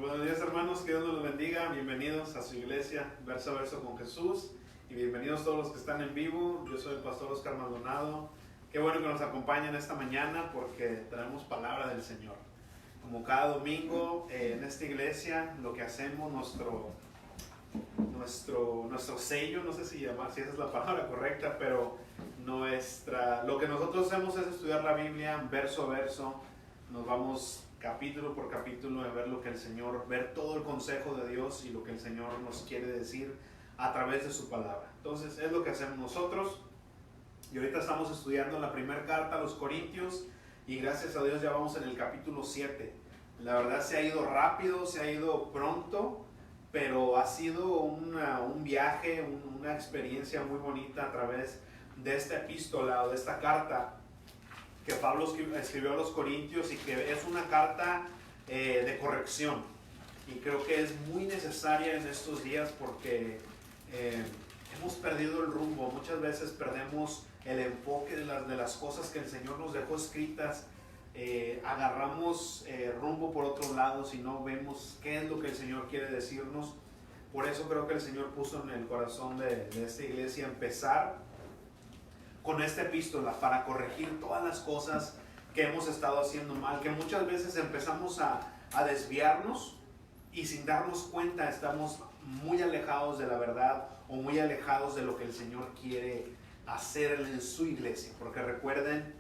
Muy buenos días, hermanos, que Dios nos los bendiga. Bienvenidos a su iglesia Verso a Verso con Jesús y bienvenidos todos los que están en vivo. Yo soy el pastor Oscar Maldonado. Qué bueno que nos acompañen esta mañana porque traemos palabra del Señor. Como cada domingo en esta iglesia, lo que hacemos, nuestro sello, no sé si esa es la palabra correcta, pero lo que nosotros hacemos es estudiar la Biblia verso a verso. Nos vamos capítulo por capítulo a ver lo que el Señor, ver todo el consejo de Dios y lo que el Señor nos quiere decir a través de su palabra. Entonces es lo que hacemos nosotros. Y ahorita estamos estudiando la primera carta a los Corintios y gracias a Dios ya vamos en el capítulo 7. La verdad se ha ido rápido, se ha ido pronto, pero ha sido un viaje, una experiencia muy bonita a través de esta epístola o de esta carta que Pablo escribió a los Corintios y que es una carta de corrección. Y creo que es muy necesaria en estos días porque hemos perdido el rumbo. Muchas veces perdemos el enfoque de las cosas que el Señor nos dejó escritas. Agarramos rumbo por otros lados y no vemos qué es lo que el Señor quiere decirnos. Por eso creo que el Señor puso en el corazón de esta iglesia empezar con esta epístola para corregir todas las cosas que hemos estado haciendo mal, que muchas veces empezamos a desviarnos y sin darnos cuenta estamos muy alejados de la verdad o muy alejados de lo que el Señor quiere hacer en su iglesia. Porque recuerden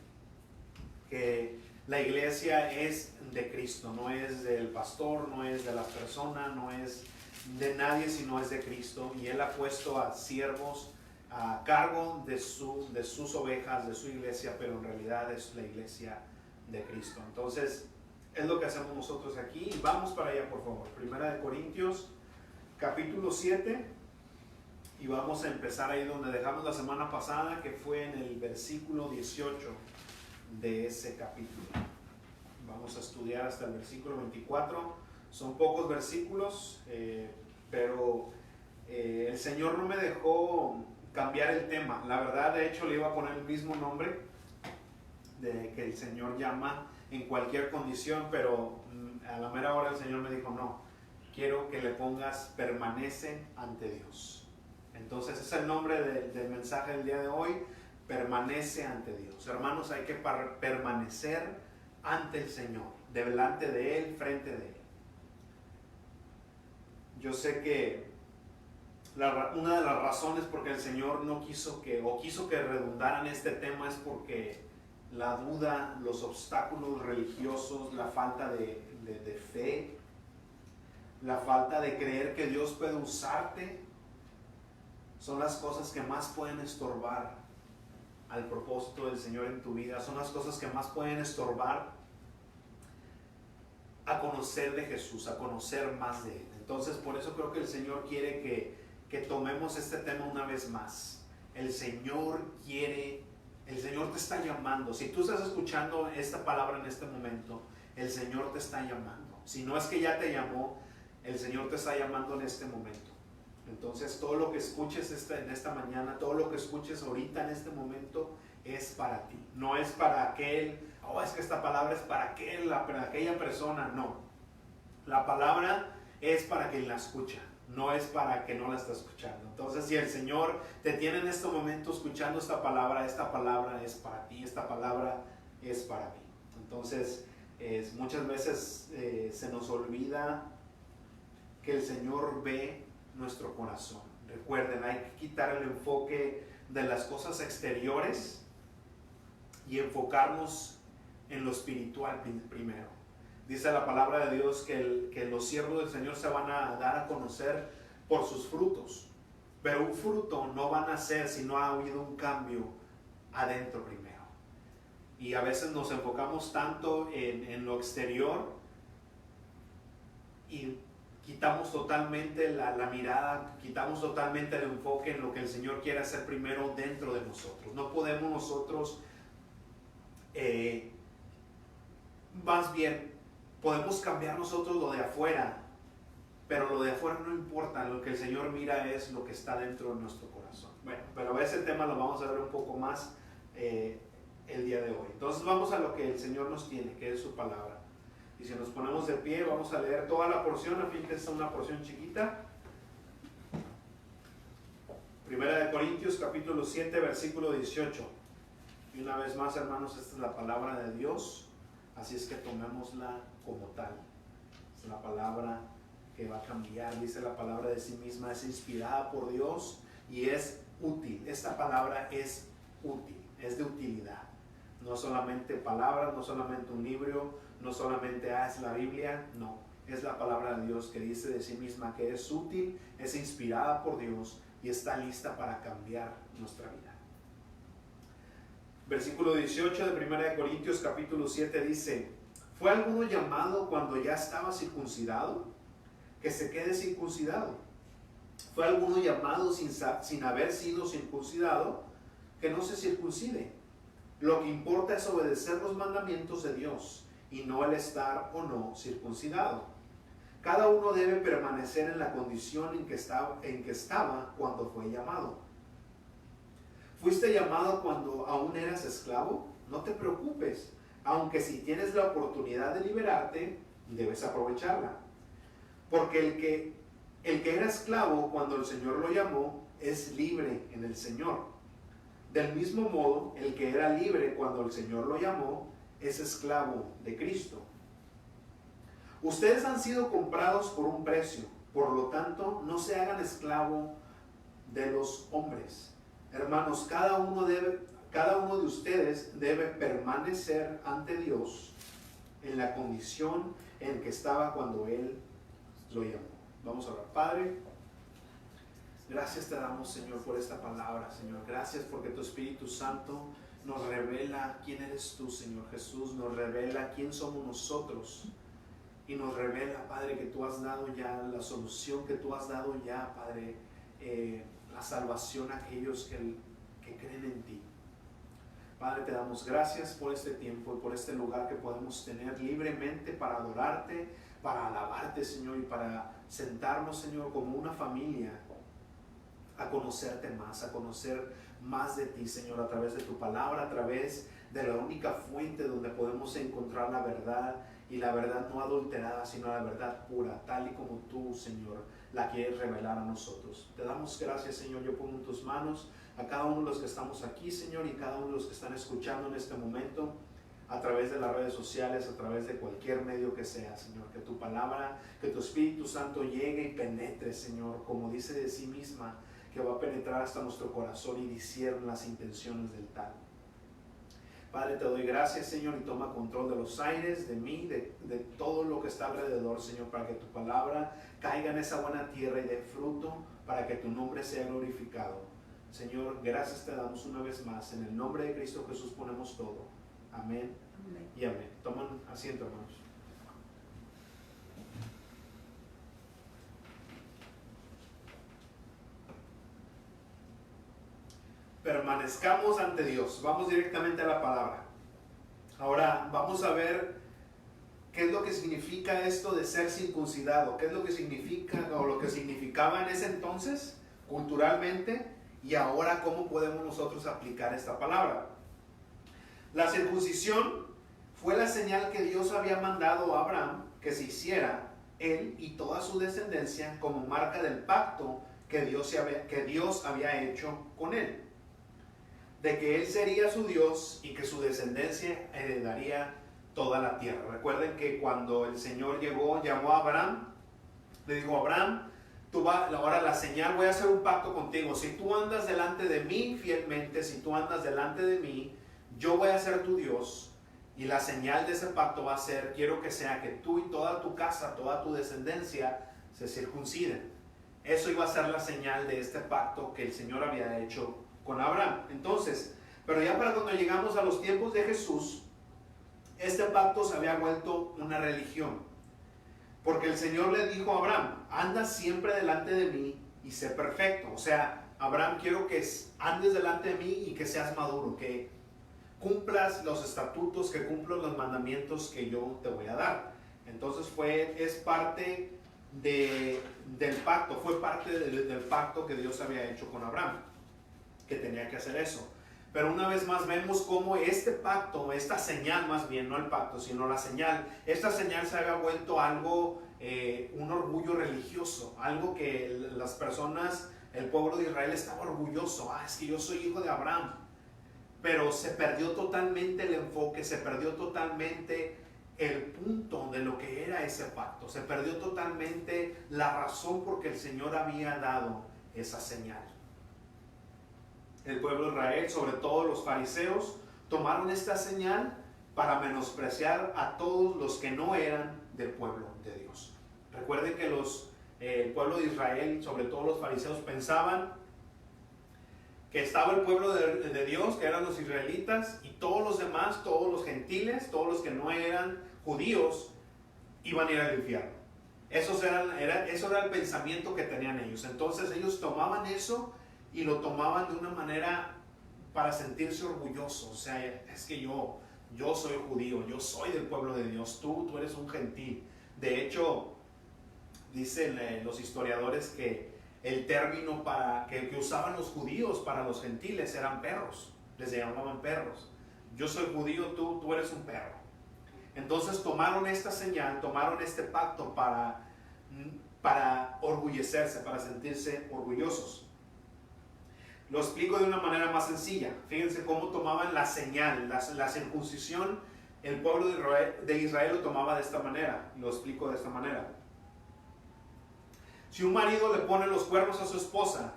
que la iglesia es de Cristo, no es del pastor, no es de las personas, no es de nadie, sino es de Cristo. Y Él ha puesto a siervos a cargo de sus ovejas, de su iglesia, pero en realidad es la iglesia de Cristo. Entonces, es lo que hacemos nosotros aquí. Y vamos para allá, por favor. Primera de Corintios, capítulo 7. Y vamos a empezar ahí donde dejamos la semana pasada, que fue en el versículo 18 de ese capítulo. Vamos a estudiar hasta el versículo 24. Son pocos versículos, pero el Señor no me dejó cambiar el tema. La verdad, de hecho, le iba a poner el mismo nombre de que el Señor llama en cualquier condición, pero a la mera hora el Señor me dijo, no, quiero que le pongas permanece ante Dios. Entonces ese es el nombre del mensaje del día de hoy, permanece ante Dios. Hermanos, hay que permanecer ante el Señor, delante de Él, frente de Él. Yo sé que una de las razones por que el Señor no quiso que redundara en este tema es porque la duda, los obstáculos religiosos, la falta de fe, la falta de creer que Dios puede usarte, son las cosas que más pueden estorbar al propósito del Señor en tu vida. Son las cosas que más pueden estorbar a conocer de Jesús, a conocer más de Él. Entonces, por eso creo que el Señor quiere que tomemos este tema una vez más. El Señor te está llamando. Si tú estás escuchando esta palabra en este momento, el Señor te está llamando. Si no es que ya te llamó, el Señor te está llamando en este momento. Entonces todo lo que escuches en esta mañana, todo lo que escuches ahorita en este momento es para ti. No es para aquel, es que esta palabra es para aquella persona. No, la palabra es para quien la escucha, no es para que no la está escuchando. Entonces, si el Señor te tiene en este momento escuchando esta palabra es para ti, esta palabra es para mí. Entonces, muchas veces se nos olvida que el Señor ve nuestro corazón. Recuerden, hay que quitar el enfoque de las cosas exteriores y enfocarnos en lo espiritual primero. Dice la palabra de Dios que los siervos del Señor se van a dar a conocer por sus frutos. Pero un fruto no va a nacer si no ha habido un cambio adentro primero. Y a veces nos enfocamos tanto en lo exterior y quitamos totalmente la mirada, quitamos totalmente el enfoque en lo que el Señor quiere hacer primero dentro de nosotros. No podemos nosotros, más bien, podemos cambiar nosotros lo de afuera, pero lo de afuera no importa. Lo que el Señor mira es lo que está dentro de nuestro corazón. Bueno, pero ese tema lo vamos a ver un poco más el día de hoy. Entonces vamos a lo que el Señor nos tiene, que es su palabra. Y si nos ponemos de pie, vamos a leer toda la porción, a fin que sea una porción chiquita. Primera de Corintios, capítulo 7, versículo 18. Y una vez más, hermanos, esta es la palabra de Dios, así es que tomémosla como tal. Es la palabra que va a cambiar, dice la palabra de sí misma, es inspirada por Dios y es útil. Esta palabra es útil, es de utilidad. No solamente palabras, no solamente un libro, no solamente es la Biblia, no. Es la palabra de Dios que dice de sí misma que es útil, es inspirada por Dios y está lista para cambiar nuestra vida. Versículo 18 de 1 de Corintios capítulo 7 dice: ¿fue alguno llamado cuando ya estaba circuncidado? Que se quede circuncidado. ¿Fue alguno llamado sin haber sido circuncidado? Que no se circuncide. Lo que importa es obedecer los mandamientos de Dios y no el estar o no circuncidado. Cada uno debe permanecer en la condición en que estaba cuando fue llamado. ¿Fuiste llamado cuando aún eras esclavo? No te preocupes, aunque si tienes la oportunidad de liberarte, debes aprovecharla. Porque el que era esclavo cuando el Señor lo llamó, es libre en el Señor. Del mismo modo, el que era libre cuando el Señor lo llamó, es esclavo de Cristo. Ustedes han sido comprados por un precio, por lo tanto, no se hagan esclavo de los hombres. Hermanos, cada uno de ustedes debe permanecer ante Dios en la condición en que estaba cuando Él lo llamó. Vamos a orar. Padre, gracias te damos, Señor, por esta palabra, Señor. Gracias porque tu Espíritu Santo nos revela quién eres tú, Señor Jesús. Nos revela quién somos nosotros. Y nos revela, Padre, que tú has dado ya la solución, que tú has dado ya, Padre, la salvación a aquellos que creen en ti. Padre, te damos gracias por este tiempo y por este lugar que podemos tener libremente para adorarte, para alabarte, Señor, y para sentarnos, Señor, como una familia a conocerte más, a conocer más de ti, Señor, a través de tu palabra, a través de la única fuente donde podemos encontrar la verdad, y la verdad no adulterada, sino la verdad pura, tal y como tú, Señor, la quieres revelar a nosotros. Te damos gracias, Señor. Yo pongo en tus manos a cada uno de los que estamos aquí, Señor, y cada uno de los que están escuchando en este momento, a través de las redes sociales, a través de cualquier medio que sea, Señor. Que tu palabra, que tu Espíritu Santo llegue y penetre, Señor, como dice de sí misma, que va a penetrar hasta nuestro corazón y discierne las intenciones del tal. Padre, te doy gracias, Señor, y toma control de los aires, de mí, de todo lo que está alrededor, Señor, para que tu palabra caiga en esa buena tierra y dé fruto, para que tu nombre sea glorificado. Señor, gracias te damos una vez más. En el nombre de Cristo Jesús ponemos todo. Amén, amén. Y amén. Tomen asiento, hermanos. Permanezcamos ante Dios. Vamos directamente a la palabra. Ahora vamos a ver qué es lo que significa esto de ser circuncidado, qué es lo que significa o lo que significaba en ese entonces culturalmente, y ahora cómo podemos nosotros aplicar esta palabra. La circuncisión fue la señal que Dios había mandado a Abraham que se hiciera él y toda su descendencia como marca del pacto que Dios había hecho con él, de que él sería su Dios y que su descendencia heredaría toda la tierra. Recuerden que cuando el Señor llamó a Abraham, le dijo: Abraham, ahora la señal, voy a hacer un pacto contigo. Si tú andas delante de mí fielmente, si tú andas delante de mí, yo voy a ser tu Dios. Y la señal de ese pacto va a ser, quiero que sea que tú y toda tu casa, toda tu descendencia se circunciden. Eso iba a ser la señal de este pacto que el Señor había hecho con Abraham. Entonces, pero ya para cuando llegamos a los tiempos de Jesús, este pacto se había vuelto una religión. Porque el Señor le dijo a Abraham: anda siempre delante de mí y sé perfecto. O sea, Abraham, quiero que andes delante de mí y que seas maduro, que cumplas los estatutos, que cumplas los mandamientos que yo te voy a dar. Entonces es parte del pacto, fue parte del pacto que Dios había hecho con Abraham, que tenía que hacer eso. Pero una vez más vemos cómo este pacto, esta señal más bien, no el pacto, sino la señal, esta señal se había vuelto algo, un orgullo religioso, algo que las personas, el pueblo de Israel estaba orgulloso. Es que yo soy hijo de Abraham. Pero se perdió totalmente el enfoque, se perdió totalmente el punto de lo que era ese pacto, se perdió totalmente la razón por que el Señor había dado esa señal. El pueblo de Israel, sobre todo los fariseos, tomaron esta señal para menospreciar a todos los que no eran del pueblo de Dios. Recuerden que el pueblo de Israel, sobre todo los fariseos, pensaban que estaba el pueblo de Dios, que eran los israelitas, y todos los demás, todos los gentiles, todos los que no eran judíos, iban a ir al infierno. Eso era el pensamiento que tenían ellos. Entonces ellos tomaban eso y lo tomaban de una manera para sentirse orgullosos. O sea, es que yo soy judío, yo soy del pueblo de Dios, tú eres un gentil. De hecho, dicen los historiadores que el término que usaban los judíos para los gentiles eran perros, les llamaban perros. Yo soy judío, tú eres un perro. Entonces tomaron esta señal, tomaron este pacto para orgullecerse, para sentirse orgullosos. Lo explico de una manera más sencilla. Fíjense cómo tomaban la señal, la circuncisión. El pueblo de Israel lo tomaba de esta manera. Lo explico de esta manera. Si un marido le pone los cuernos a su esposa,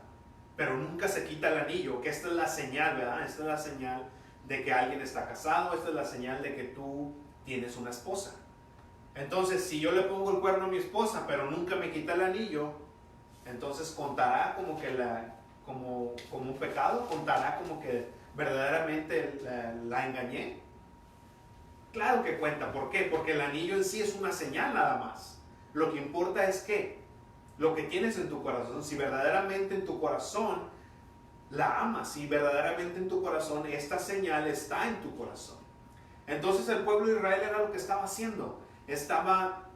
pero nunca se quita el anillo, que esta es la señal, ¿verdad? Esta es la señal de que alguien está casado, esta es la señal de que tú tienes una esposa. Entonces, si yo le pongo el cuerno a mi esposa, pero nunca me quita el anillo, entonces contará como un pecado, contará como que verdaderamente la engañé. Claro que cuenta. ¿Por qué? Porque el anillo en sí es una señal nada más. Lo que importa es que lo que tienes en tu corazón, si verdaderamente en tu corazón la amas, si verdaderamente en tu corazón esta señal está en tu corazón. Entonces el pueblo de Israel era lo que estaba haciendo. Estaba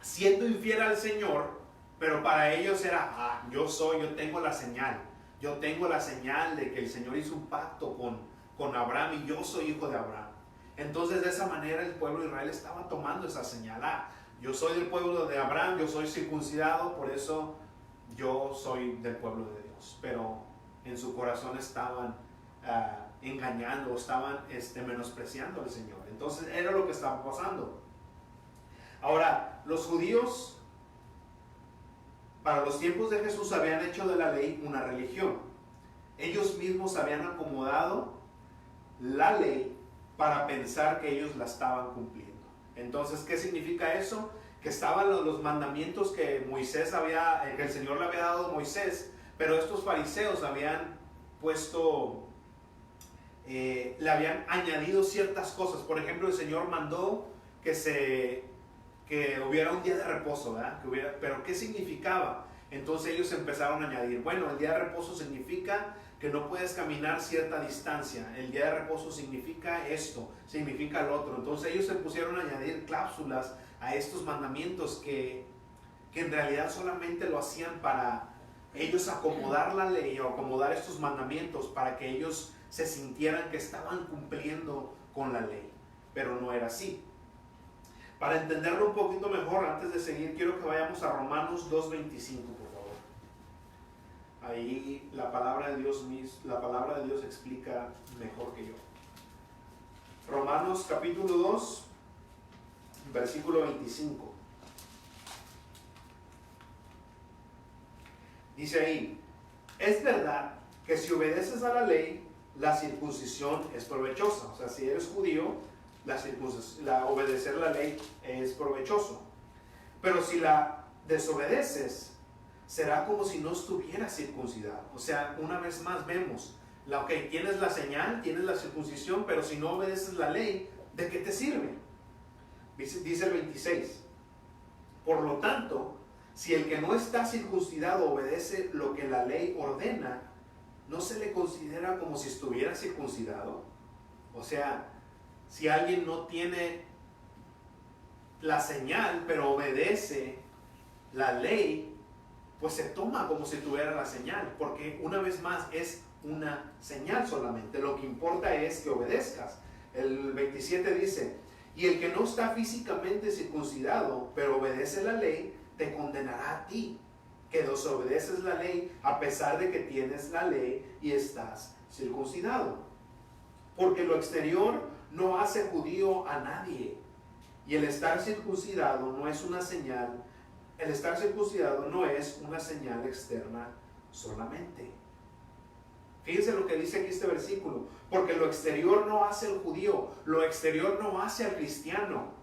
siendo infiel al Señor, pero para ellos era, yo tengo la señal. Yo tengo la señal de que el Señor hizo un pacto con Abraham y yo soy hijo de Abraham. Entonces de esa manera el pueblo de Israel estaba tomando esa señal. Yo soy del pueblo de Abraham, yo soy circuncidado, por eso yo soy del pueblo de Dios. Pero en su corazón estaban engañando, estaban menospreciando al Señor. Entonces era lo que estaba pasando. Ahora, los judíos, para los tiempos de Jesús, habían hecho de la ley una religión. Ellos mismos habían acomodado la ley para pensar que ellos la estaban cumpliendo. Entonces, ¿qué significa eso? Que estaban los mandamientos que el Señor le había dado a Moisés, pero estos fariseos habían le habían añadido ciertas cosas. Por ejemplo, el Señor mandó que hubiera un día de reposo, ¿verdad? Pero ¿qué significaba? Entonces ellos empezaron a añadir, bueno, el día de reposo significa que no puedes caminar cierta distancia, el día de reposo significa esto, significa lo otro. Entonces ellos se pusieron a añadir cláusulas a estos mandamientos que en realidad solamente lo hacían para ellos acomodar la ley o acomodar estos mandamientos para que ellos se sintieran que estaban cumpliendo con la ley, pero no era así. Para entenderlo un poquito mejor, antes de seguir, quiero que vayamos a Romanos 2:25, por favor. Ahí la palabra de Dios explica mejor que yo. Romanos capítulo 2, versículo 25. Dice ahí, es verdad que si obedeces a la ley, la circuncisión es provechosa. O sea, si eres judío, obedecer la ley es provechoso. Pero si la desobedeces, será como si no estuvieras circuncidado. O sea, una vez más vemos, tienes la señal, tienes la circuncisión, pero si no obedeces la ley, ¿de qué te sirve? Dice el 26. Por lo tanto, si el que no está circuncidado obedece lo que la ley ordena, ¿no se le considera como si estuviera circuncidado? O sea, si alguien no tiene la señal, pero obedece la ley, pues se toma como si tuviera la señal, porque una vez más es una señal solamente. Lo que importa es que obedezcas. El 27 dice, y el que no está físicamente circuncidado, pero obedece la ley, te condenará a ti, que desobedeces la ley a pesar de que tienes la ley y estás circuncidado. Porque lo exterior no hace judío a nadie, y el estar circuncidado no es una señal, el estar circuncidado no es una señal externa solamente. Fíjense lo que dice aquí este versículo, porque lo exterior no hace al judío, lo exterior no hace al cristiano.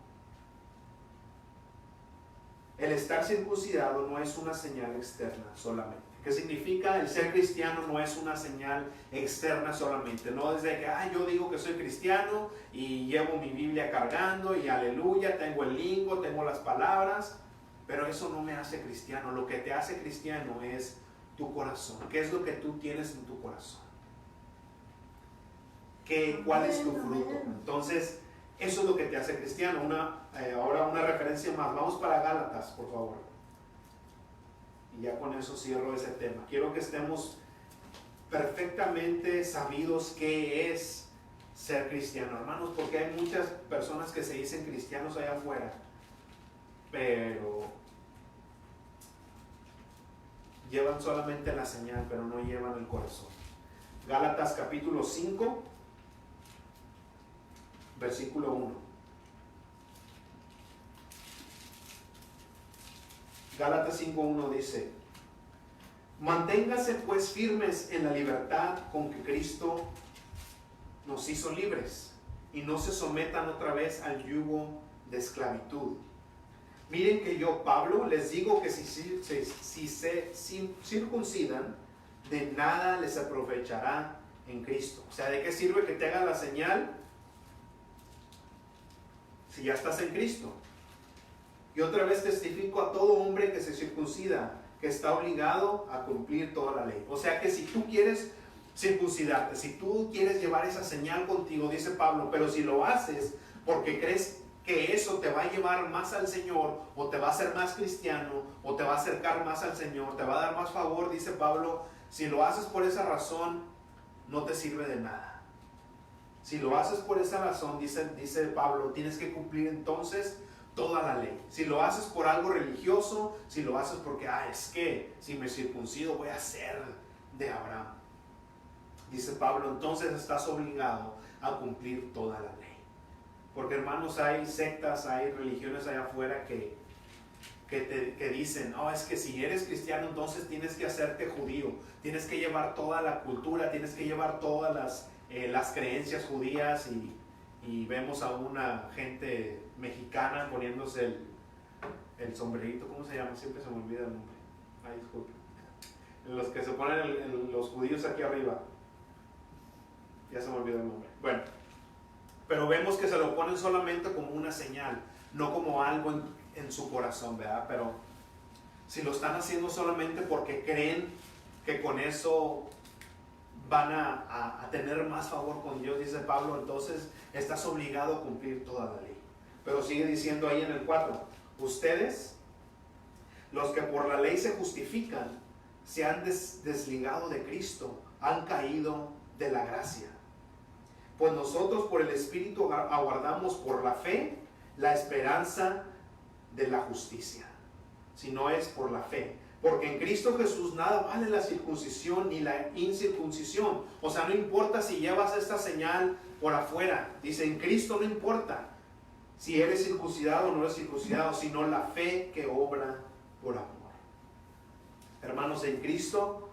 El estar circuncidado no es una señal externa solamente. ¿Qué significa? El ser cristiano no es una señal externa solamente. No desde que yo digo que soy cristiano y llevo mi Biblia cargando y aleluya, tengo el lingo, tengo las palabras, pero eso no me hace cristiano. Lo que te hace cristiano es tu corazón. ¿Qué es lo que tú tienes en tu corazón? ¿Cuál es tu fruto? Entonces, eso es lo que te hace cristiano. Ahora una referencia más. Vamos para Gálatas, por favor. Y ya con eso cierro ese tema. Quiero que estemos perfectamente sabidos qué es ser cristiano, hermanos, porque hay muchas personas que se dicen cristianos allá afuera, pero llevan solamente la señal, pero no llevan el corazón. Gálatas capítulo 5, versículo 1. Gálatas 5:1 dice, manténgase pues firmes en la libertad con que Cristo nos hizo libres, y no se sometan otra vez al yugo de esclavitud. Miren que yo, Pablo, les digo que si se circuncidan, de nada les aprovechará en Cristo. O sea, ¿de qué sirve que te haga la señal si ya estás en Cristo? Y otra vez testifico a todo hombre que se circuncida, que está obligado a cumplir toda la ley. O sea que si tú quieres circuncidarte, si tú quieres llevar esa señal contigo, dice Pablo, pero si lo haces porque crees que eso te va a llevar más al Señor, o te va a hacer más cristiano, o te va a acercar más al Señor, te va a dar más favor, dice Pablo, si lo haces por esa razón, no te sirve de nada. Si lo haces por esa razón, dice Pablo, tienes que cumplir entonces toda la ley. Si lo haces por algo religioso, si lo haces porque, es que si me circuncido voy a ser de Abraham, dice Pablo, entonces estás obligado a cumplir toda la ley. Porque, hermanos, hay sectas, hay religiones allá afuera que dicen, es que si eres cristiano entonces tienes que hacerte judío, tienes que llevar toda la cultura, tienes que llevar todas las creencias judías, y vemos a una gente mexicana poniéndose el sombrerito, ¿cómo se llama? Siempre se me olvida el nombre. Disculpe. Los que se ponen los judíos aquí arriba. Ya se me olvidó el nombre. Bueno, pero vemos que se lo ponen solamente como una señal, no como algo en su corazón, ¿verdad? Pero si lo están haciendo solamente porque creen que con eso van a tener más favor con Dios, dice Pablo, entonces estás obligado a cumplir toda la ley. Pero sigue diciendo ahí en el 4, ustedes, los que por la ley se justifican, se han desligado de Cristo, han caído de la gracia. Pues nosotros por el Espíritu aguardamos por la fe la esperanza de la justicia, si no es por la fe. Porque en Cristo Jesús nada vale la circuncisión ni la incircuncisión. O sea, no importa si llevas esta señal por afuera. Dice, en Cristo no importa si eres circuncidado o no eres circuncidado, sino la fe que obra por amor. Hermanos, en Cristo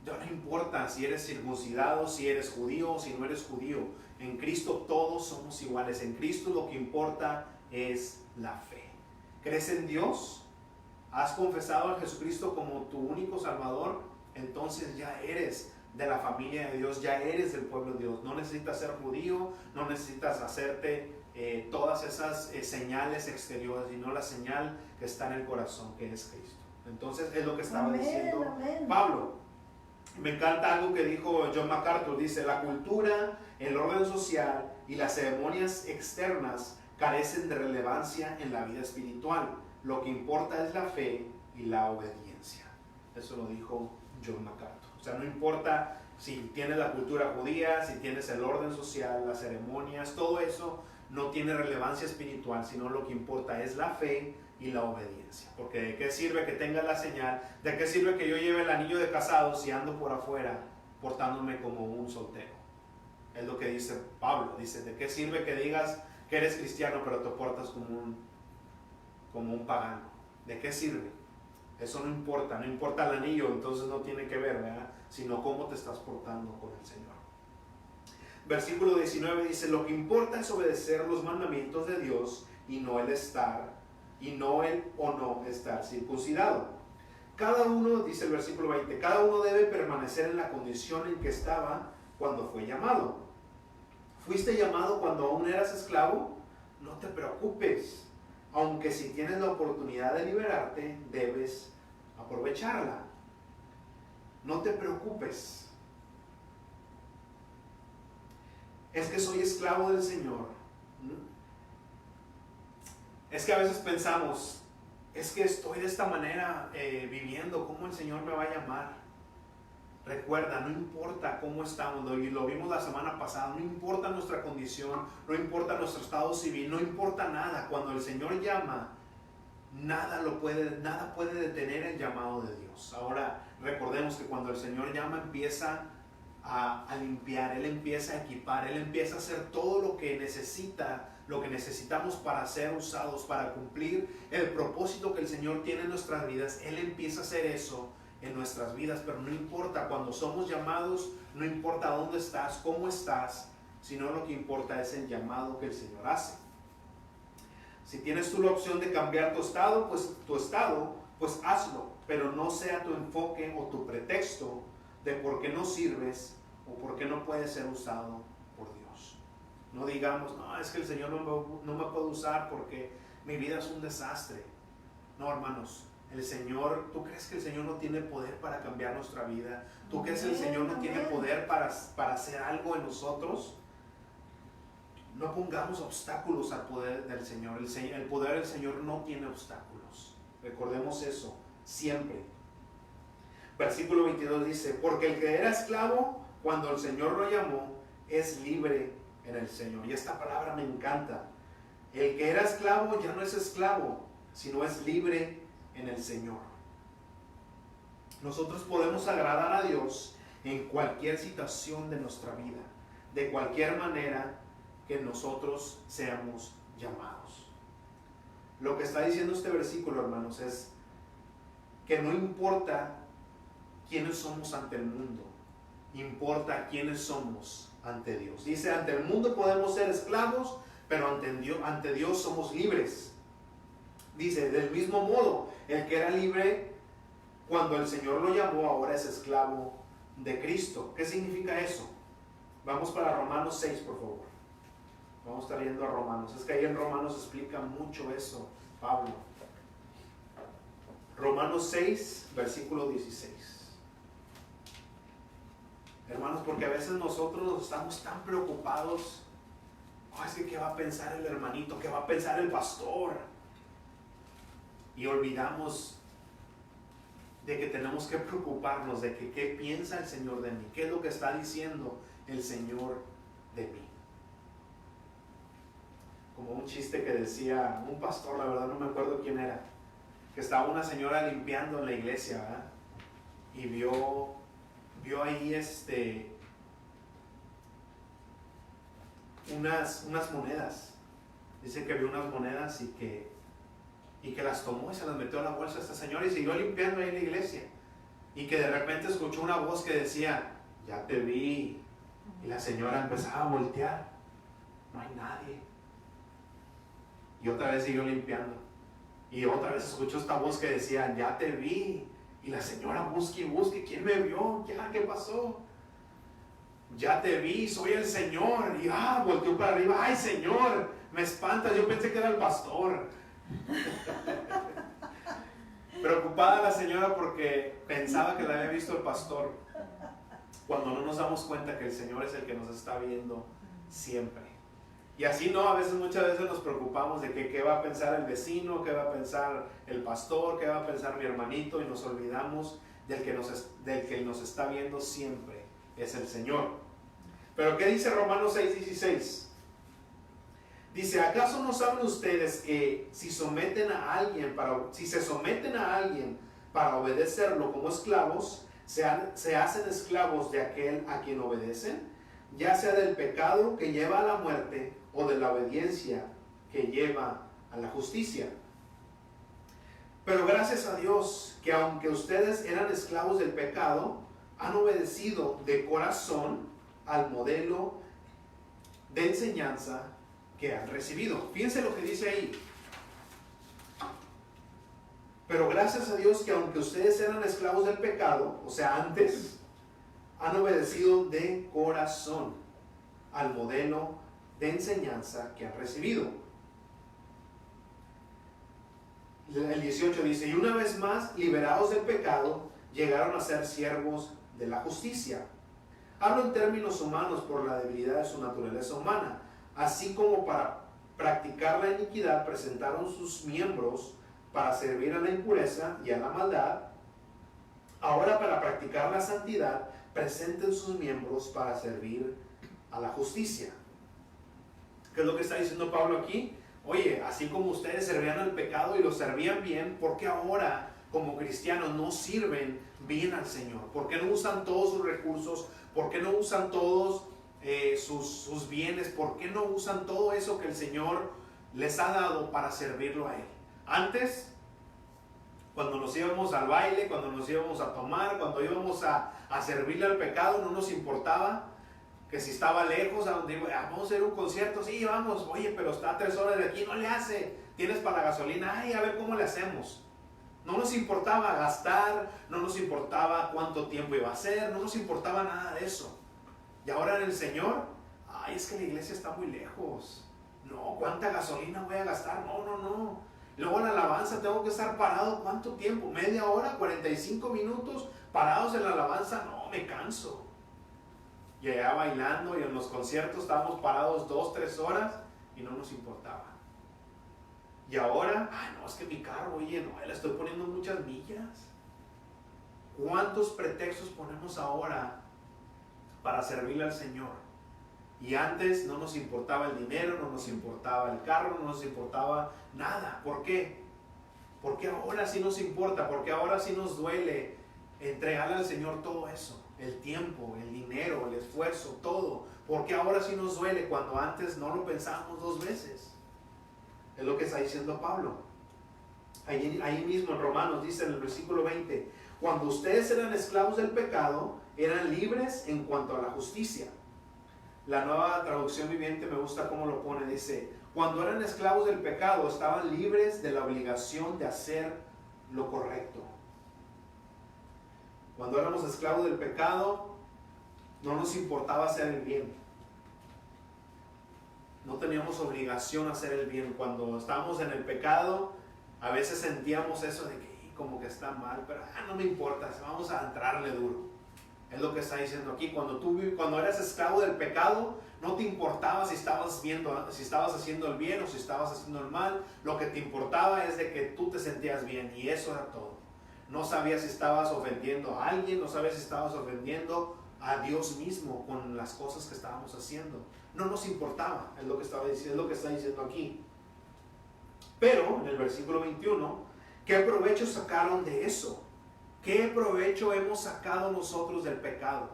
ya no importa si eres circuncidado, si eres judío o si no eres judío. En Cristo todos somos iguales. En Cristo lo que importa es la fe. ¿Crees en Dios? ¿Has confesado a Jesucristo como tu único Salvador? Entonces ya eres de la familia de Dios, ya eres del pueblo de Dios. No necesitas ser judío, no necesitas hacerte todas esas señales exteriores, sino la señal que está en el corazón, que es Cristo. Entonces es lo que estaba diciendo Pablo. Me encanta algo que dijo John MacArthur, dice, la cultura, el orden social y las ceremonias externas carecen de relevancia en la vida espiritual. Lo que importa es la fe y la obediencia. Eso lo dijo John MacArthur. O sea, no importa Si tienes la cultura judía, si tienes el orden social, las ceremonias, todo eso no tiene relevancia espiritual, sino lo que importa es la fe y la obediencia. Porque ¿de qué sirve que tenga la señal? ¿De qué sirve que yo lleve el anillo de casado si ando por afuera portándome como un soltero? Es lo que dice Pablo. Dice, ¿de qué sirve que digas que eres cristiano pero te portas como un pagano? ¿De qué sirve? Eso no importa el anillo, entonces no tiene que ver, ¿verdad? Sino cómo te estás portando con el Señor. Versículo 19 dice, lo que importa es obedecer los mandamientos de Dios y no el o no estar circuncidado. Cada uno, dice el versículo 20, cada uno debe permanecer en la condición en que estaba cuando fue llamado. ¿Fuiste llamado cuando aún eras esclavo? No te preocupes, aunque si tienes la oportunidad de liberarte, debes aprovecharla. No te preocupes. Es que soy esclavo del Señor. Es que a veces pensamos, es que estoy de esta manera viviendo, ¿cómo el Señor me va a llamar? Recuerda, no importa cómo estamos, y lo vimos la semana pasada, no importa nuestra condición, no importa nuestro estado civil, no importa nada. Cuando el Señor llama, nada puede detener el llamado de Dios. Ahora, recordemos que cuando el Señor llama, empieza a limpiar, Él empieza a equipar, Él empieza a hacer todo lo que necesitamos para ser usados, para cumplir el propósito que el Señor tiene en nuestras vidas. Él empieza a hacer eso en nuestras vidas, pero no importa, cuando somos llamados, no importa dónde estás, cómo estás, sino lo que importa es el llamado que el Señor hace. Si tienes tú la opción de cambiar tu estado, pues hazlo, pero no sea tu enfoque o tu pretexto de por qué no sirves o por qué no puedes ser usado por Dios. No digamos, no, es que el Señor no me puede usar porque mi vida es un desastre. No, hermanos, el Señor, ¿tú crees que el Señor no tiene poder para cambiar nuestra vida? ¿Tú crees que el Señor no tiene poder para hacer algo en nosotros? No pongamos obstáculos al poder del Señor. El poder del Señor no tiene obstáculos. Recordemos eso siempre. Versículo 22 dice, porque el que era esclavo, cuando el Señor lo llamó, es libre en el Señor. Y esta palabra me encanta. El que era esclavo ya no es esclavo, sino es libre en el Señor. Nosotros podemos agradar a Dios en cualquier situación de nuestra vida, de cualquier manera que nosotros seamos llamados. Lo que está diciendo este versículo, hermanos, es que no importa quiénes somos ante el mundo, importa quiénes somos ante Dios. Dice, ante el mundo podemos ser esclavos, pero ante Dios somos libres. Dice, del mismo modo, el que era libre cuando el Señor lo llamó, ahora es esclavo de Cristo. ¿Qué significa eso? Vamos para Romanos 6, por favor. Vamos a estar yendo a Romanos. Es que ahí en Romanos explica mucho eso, Pablo. Romanos 6, versículo 16. Hermanos, porque a veces nosotros estamos tan preocupados. Oh, es que ¿qué va a pensar el hermanito? ¿Qué va a pensar el pastor? Y olvidamos de que tenemos que preocuparnos de que qué piensa el Señor de mí, qué es lo que está diciendo el Señor de mí. Como un chiste que decía un pastor, la verdad no me acuerdo quién era, que estaba una señora limpiando en la iglesia, ¿verdad? Y vio ahí unas monedas. Dice que vio unas monedas y que las tomó y se las metió a la bolsa a esta señora y siguió limpiando ahí en la iglesia. Y que de repente escuchó una voz que decía, ya te vi. Y la señora empezaba a voltear. No hay nadie. Y otra vez siguió limpiando. Y otra vez escuchó esta voz que decía, ya te vi. Y la señora busque y busque, ¿quién me vio? Ya, ¿qué pasó? Ya te vi, soy el Señor. Y volteó para arriba, ay Señor, me espantas, yo pensé que era el pastor. Preocupada la señora porque pensaba que la había visto el pastor, cuando no nos damos cuenta que el Señor es el que nos está viendo siempre. Y así muchas veces nos preocupamos de que qué va a pensar el vecino, qué va a pensar el pastor, qué va a pensar mi hermanito, y nos olvidamos del que nos está viendo siempre es el Señor. Pero ¿qué dice Romanos 6:16? Dice, ¿acaso no saben ustedes que si se someten a alguien para obedecerlo como esclavos, se hacen esclavos de aquel a quien obedecen, ya sea del pecado que lleva a la muerte o de la obediencia que lleva a la justicia? Pero gracias a Dios que aunque ustedes eran esclavos del pecado, han obedecido de corazón al modelo de enseñanza que han recibido. Fíjense lo que dice ahí. Pero gracias a Dios que aunque ustedes eran esclavos del pecado, o sea, antes, han obedecido de corazón al modelo de enseñanza que han recibido. El 18 dice, y una vez más, liberados del pecado, llegaron a ser siervos de la justicia. Hablo en términos humanos por la debilidad de su naturaleza humana. Así como para practicar la iniquidad presentaron sus miembros para servir a la impureza y a la maldad, ahora para practicar la santidad presenten sus miembros para servir a la justicia. ¿Qué es lo que está diciendo Pablo aquí? Oye, así como ustedes servían al pecado y lo servían bien, ¿por qué ahora como cristianos no sirven bien al Señor? ¿Por qué no usan todos sus recursos? ¿Por qué no usan todos sus bienes? ¿Por qué no usan todo eso que el Señor les ha dado para servirlo a Él? Antes, cuando nos íbamos al baile, cuando nos íbamos a tomar, cuando íbamos a servirle al pecado, no nos importaba que si estaba lejos, a donde iba, vamos a hacer un concierto, sí, vamos, oye, pero está a 3 horas de aquí, no le hace, tienes para la gasolina, ay, a ver cómo le hacemos. No nos importaba gastar, no nos importaba cuánto tiempo iba a ser, no nos importaba nada de eso. Y ahora en el Señor, ay, es que la iglesia está muy lejos. No, ¿cuánta gasolina voy a gastar? No. Luego en la alabanza tengo que estar parado, ¿cuánto tiempo? ¿Media hora? ¿45 minutos parados en la alabanza? No, me canso. Y allá bailando y en los conciertos estábamos parados 2-3 horas y no nos importaba. Y ahora, no, es que mi carro, oye, no, le estoy poniendo muchas millas. ¿Cuántos pretextos ponemos ahora para servirle al Señor? Y antes no nos importaba el dinero, no nos importaba el carro, no nos importaba nada. ¿Por qué? Porque ahora sí nos importa, porque ahora sí nos duele entregarle al Señor todo eso. El tiempo, el dinero, el esfuerzo, todo. Porque ahora sí nos duele cuando antes no lo pensábamos 2 veces. Es lo que está diciendo Pablo. Ahí mismo en Romanos dice en el versículo 20, cuando ustedes eran esclavos del pecado, eran libres en cuanto a la justicia. La Nueva Traducción Viviente me gusta cómo lo pone, dice, cuando eran esclavos del pecado, estaban libres de la obligación de hacer lo correcto. Cuando éramos esclavos del pecado, no nos importaba hacer el bien. No teníamos obligación a hacer el bien. Cuando estábamos en el pecado, a veces sentíamos eso de que como que está mal, pero no me importa, vamos a entrarle duro. Es lo que está diciendo aquí. Cuando eras esclavo del pecado, no te importaba si estabas haciendo el bien o si estabas haciendo el mal. Lo que te importaba es de que tú te sentías bien, y eso era todo. No sabías si estabas ofendiendo a alguien, no sabías si estabas ofendiendo a Dios mismo con las cosas que estábamos haciendo. No nos importaba, es lo que está diciendo aquí. Pero en el versículo 21, ¿qué provecho sacaron de eso? ¿Qué provecho hemos sacado nosotros del pecado?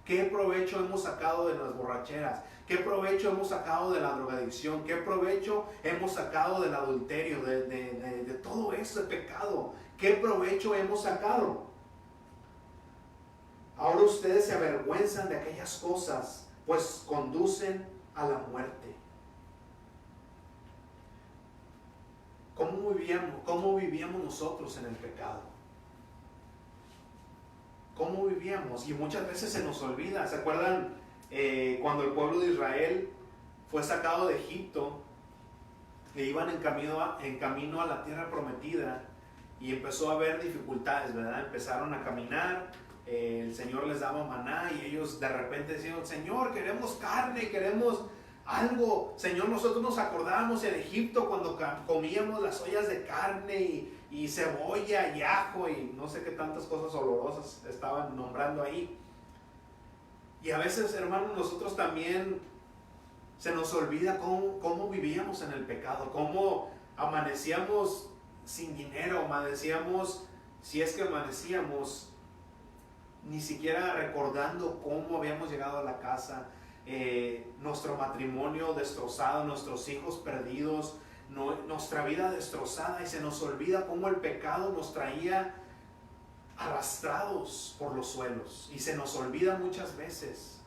¿Qué provecho hemos sacado de las borracheras? ¿Qué provecho hemos sacado de la drogadicción? ¿Qué provecho hemos sacado del adulterio, de todo ese pecado? ¿Qué provecho hemos sacado? Ahora ustedes se avergüenzan de aquellas cosas, pues conducen a la muerte. ¿Cómo vivíamos nosotros en el pecado? ¿Cómo vivíamos? Y muchas veces se nos olvida. ¿Se acuerdan cuando el pueblo de Israel fue sacado de Egipto e iban en camino a la tierra prometida y empezó a haber dificultades, ¿verdad? Empezaron a caminar, el Señor les daba maná y ellos de repente decían, Señor, queremos carne, queremos algo. Señor, nosotros nos acordábamos en Egipto cuando comíamos las ollas de carne y cebolla y ajo y no sé qué tantas cosas olorosas estaban nombrando ahí. Y a veces, hermanos, nosotros también se nos olvida cómo vivíamos en el pecado, cómo amanecíamos sin dinero, amanecíamos, si es que amanecíamos, ni siquiera recordando cómo habíamos llegado a la casa, nuestro matrimonio destrozado, nuestros hijos perdidos, nuestra vida destrozada, y se nos olvida cómo el pecado nos traía arrastrados por los suelos, y se nos olvida muchas veces.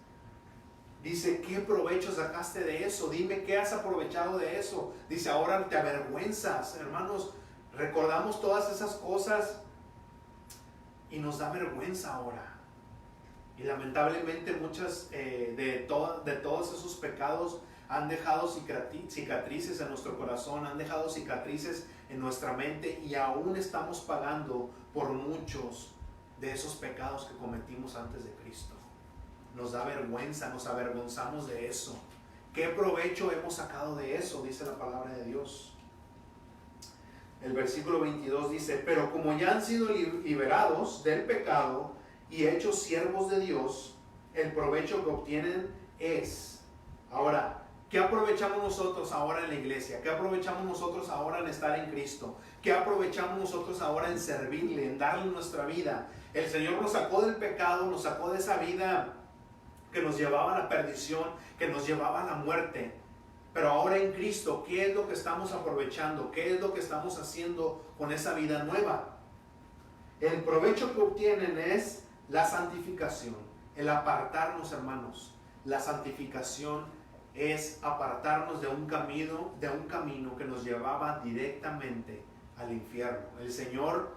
Dice, ¿qué provecho sacaste de eso? Dime, ¿qué has aprovechado de eso? Dice, ahora te avergüenzas. Hermanos, recordamos todas esas cosas y nos da vergüenza ahora. Y lamentablemente muchas de todos esos pecados han dejado cicatrices en nuestro corazón, han dejado cicatrices en nuestra mente, y aún estamos pagando por muchos de esos pecados que cometimos antes de Cristo. Nos da vergüenza, nos avergonzamos de eso. ¿Qué provecho hemos sacado de eso? Dice la palabra de Dios. El versículo 22 dice, pero como ya han sido liberados del pecado y hechos siervos de Dios, el provecho que obtienen es. Ahora, ¿qué aprovechamos nosotros ahora en la iglesia? ¿Qué aprovechamos nosotros ahora en estar en Cristo? ¿Qué aprovechamos nosotros ahora en servirle, en darle nuestra vida? El Señor nos sacó del pecado, nos sacó de esa vida que nos llevaba a la perdición, que nos llevaba a la muerte. Pero ahora en Cristo, ¿qué es lo que estamos aprovechando? ¿Qué es lo que estamos haciendo con esa vida nueva? El provecho que obtienen es la santificación, el apartarnos, hermanos. La santificación es apartarnos de un camino que nos llevaba directamente al infierno. El Señor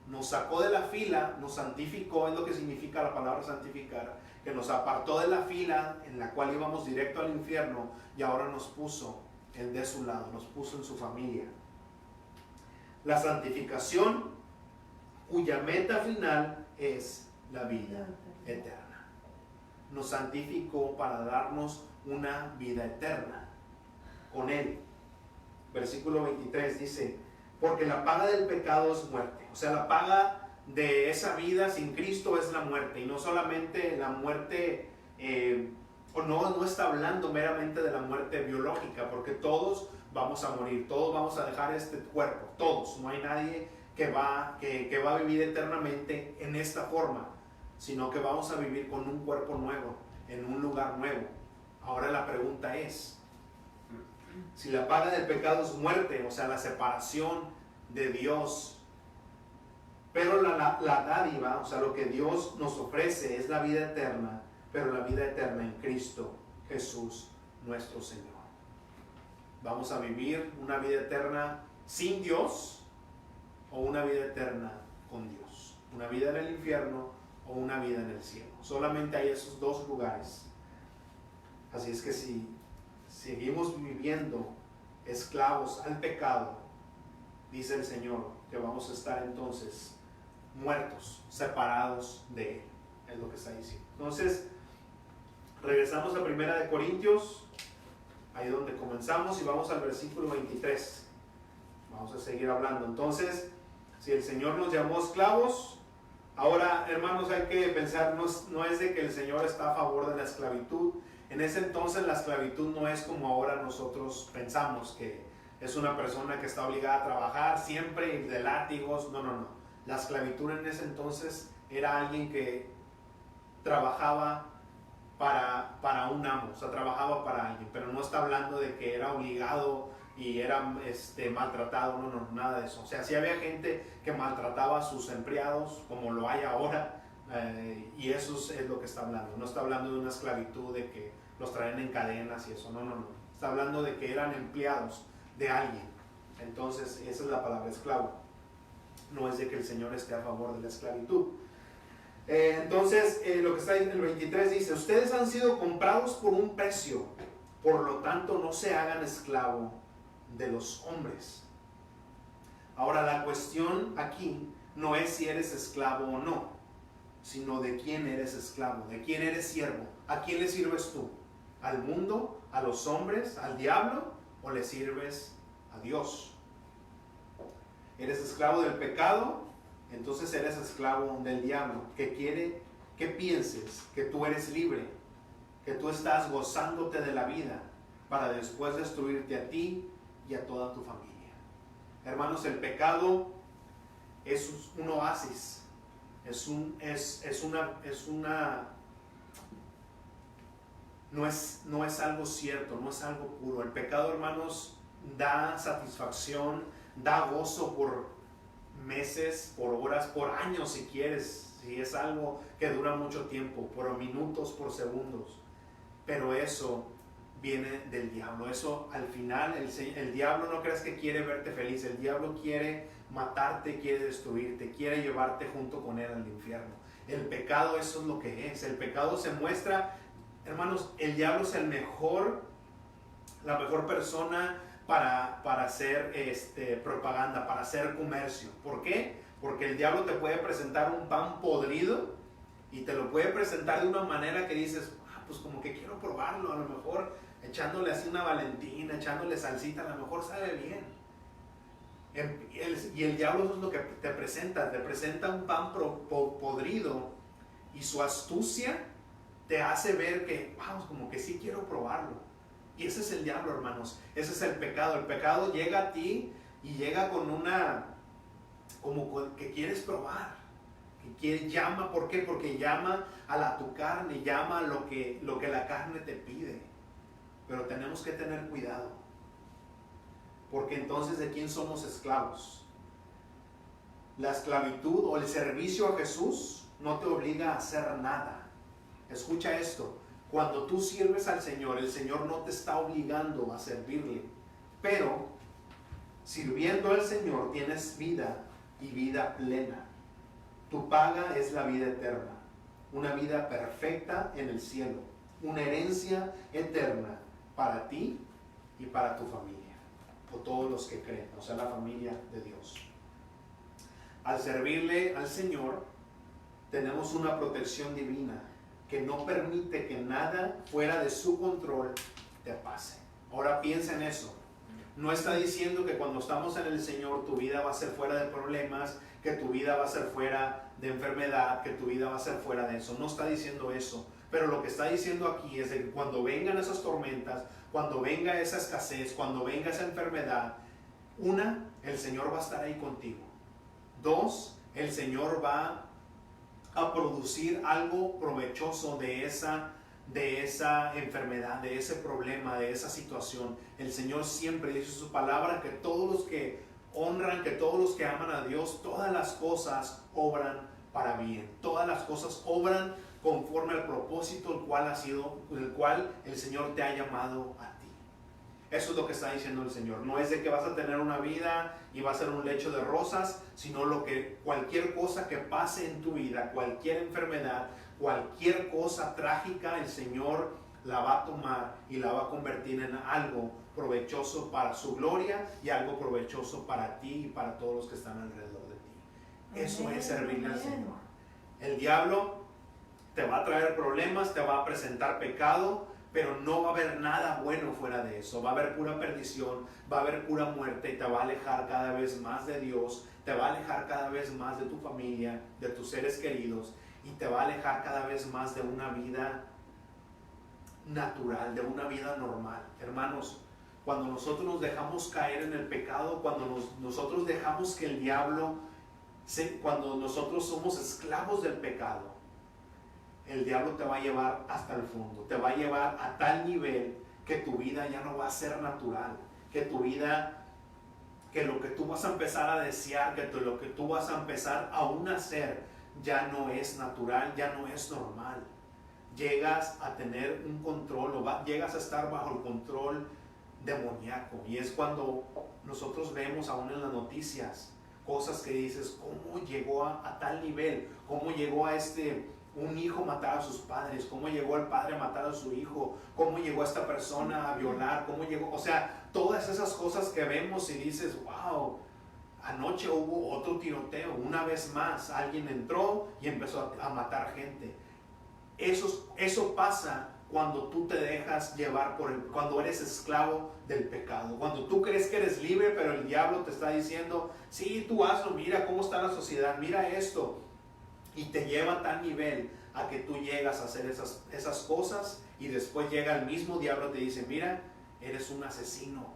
nos sacó de la fila, nos santificó, es lo que significa la palabra santificar, que nos apartó de la fila en la cual íbamos directo al infierno, y ahora nos puso de su lado, nos puso en su familia. La santificación, cuya meta final es la vida eterna. Nos santificó para darnos una vida eterna con Él. Versículo 23 dice, porque la paga del pecado es muerte. O sea, la paga de esa vida sin Cristo es la muerte. Y no solamente la muerte, no está hablando meramente de la muerte biológica, porque todos vamos a morir, todos vamos a dejar este cuerpo, todos. No hay nadie que va a vivir eternamente en esta forma, sino que vamos a vivir con un cuerpo nuevo, en un lugar nuevo. Ahora la pregunta es, si la paga del pecado es muerte, o sea, la separación de Dios, pero la dádiva, o sea, lo que Dios nos ofrece es la vida eterna, pero la vida eterna en Cristo Jesús nuestro Señor. Vamos a vivir una vida eterna sin Dios, o una vida eterna con Dios, una vida en el infierno o una vida en el cielo. Solamente hay esos dos lugares. Así es que si seguimos viviendo esclavos al pecado, dice el Señor que vamos a estar entonces muertos, separados de Él. Es lo que está diciendo. Entonces, regresamos a 1 Corintios, ahí donde comenzamos, y vamos al versículo 23. Vamos a seguir hablando. Entonces, si el Señor nos llamó esclavos, ahora, hermanos, hay que pensar, no es de que el Señor está a favor de la esclavitud. En ese entonces la esclavitud no es como ahora nosotros pensamos, que es una persona que está obligada a trabajar siempre de látigos. No. La esclavitud en ese entonces era alguien que trabajaba para un amo, o sea, trabajaba para alguien, pero no está hablando de que era obligado y era maltratado, no, nada de eso. O sea, sí había gente que maltrataba a sus empleados, como lo hay ahora, y eso es lo que está hablando. No está hablando de una esclavitud de que los traen en cadenas y eso, no. Está hablando de que eran empleados de alguien. Entonces, esa es la palabra esclavo. No es de que el Señor esté a favor de la esclavitud. Entonces, lo que está en el 23 dice, ustedes han sido comprados por un precio, por lo tanto no se hagan esclavo de los hombres. Ahora, la cuestión aquí no es si eres esclavo o no, sino de quién eres esclavo, de quién eres siervo. ¿A quién le sirves tú? ¿Al mundo? ¿A los hombres? ¿Al diablo? ¿O le sirves a Dios? ¿Eres esclavo del pecado? Entonces eres esclavo del diablo, que quiere que pienses que tú eres libre, que tú estás gozándote de la vida para después destruirte a ti y a toda tu familia. Hermanos, el pecado es un oasis, no es algo cierto, no es algo puro. El pecado, hermanos, da satisfacción, da gozo por meses, por horas, por años si quieres, si es algo que dura mucho tiempo, por minutos, por segundos. Pero eso viene del diablo. Eso al final, el diablo no creas que quiere verte feliz. El diablo quiere matarte, quiere destruirte, quiere llevarte junto con él al infierno. El pecado, eso es lo que es. El pecado se muestra, hermanos, el diablo es la mejor persona para hacer propaganda, para hacer comercio. ¿Por qué? Porque el diablo te puede presentar un pan podrido y te lo puede presentar de una manera que dices, pues como que quiero probarlo, a lo mejor echándole así una Valentina, echándole salsita, a lo mejor sabe bien. Y el diablo eso es lo que te presenta un pan podrido, y su astucia te hace ver que, vamos, como que sí quiero probarlo. Y ese es el diablo, hermanos, ese es el pecado. El pecado llega a ti y llega con como que quieres probar. Llama, ¿por qué? Porque llama a tu carne, llama a lo que la carne te pide. Pero tenemos que tener cuidado, porque entonces ¿de quién somos esclavos? La esclavitud o el servicio a Jesús no te obliga a hacer nada. Escucha esto, cuando tú sirves al Señor, el Señor no te está obligando a servirle, pero sirviendo al Señor tienes vida y vida plena. Tu paga es la vida eterna, una vida perfecta en el cielo, una herencia eterna para ti y para tu familia, o todos los que creen, o sea, la familia de Dios. Al servirle al Señor, tenemos una protección divina que no permite que nada fuera de su control te pase. Ahora piensa en eso. No está diciendo que cuando estamos en el Señor tu vida va a ser fuera de problemas, que tu vida va a ser fuera de enfermedad, que tu vida va a ser fuera de eso. No está diciendo eso. Pero lo que está diciendo aquí es que cuando vengan esas tormentas, cuando venga esa escasez, cuando venga esa enfermedad, el Señor va a estar ahí contigo. 2, el Señor va a producir algo provechoso de esa enfermedad, de ese problema, de esa situación. El Señor siempre dice en su palabra que todos los que honran, que todos los que aman a Dios, todas las cosas obran para bien. Todas las cosas obran conforme al propósito el cual el Señor te ha llamado a ti. Eso es lo que está diciendo el Señor. No es de que vas a tener una vida y va a ser un lecho de rosas, sino cualquier cosa que pase en tu vida, cualquier enfermedad, cualquier cosa trágica, el Señor la va a tomar y la va a convertir en algo provechoso para su gloria y algo provechoso para ti y para todos los que están alrededor de ti. Eso es servirle al Señor. El diablo te va a traer problemas, te va a presentar pecado, pero no va a haber nada bueno fuera de eso. Va a haber pura perdición, va a haber pura muerte y te va a alejar cada vez más de Dios, te va a alejar cada vez más de tu familia, de tus seres queridos, y te va a alejar cada vez más de una vida natural, de una vida normal. Hermanos, cuando nosotros nos dejamos caer en el pecado, cuando nosotros dejamos que el diablo, cuando nosotros somos esclavos del pecado, el diablo te va a llevar hasta el fondo, te va a llevar a tal nivel que tu vida ya no va a ser natural, que tu vida, que lo que tú vas a empezar a desear, que lo que tú vas a empezar aún a hacer, ya no es natural, ya no es normal. Llegas a tener un control, llegas a estar bajo el control demoníaco, y es cuando nosotros vemos aún en las noticias cosas que dices, ¿cómo llegó a tal nivel? ¿Cómo llegó a un hijo matar a sus padres? ¿Cómo llegó el padre a matar a su hijo? ¿Cómo llegó esta persona a violar? ¿Cómo llegó? O sea, todas esas cosas que vemos y dices, wow, anoche hubo otro tiroteo, una vez más alguien entró y empezó a matar gente. Eso pasa cuando tú te dejas llevar cuando eres esclavo del pecado, cuando tú crees que eres libre, pero el diablo te está diciendo, sí, tú hazlo, mira cómo está la sociedad, mira esto. Y te lleva a tal nivel a que tú llegas a hacer esas cosas, y después llega el mismo diablo y te dice, mira, eres un asesino,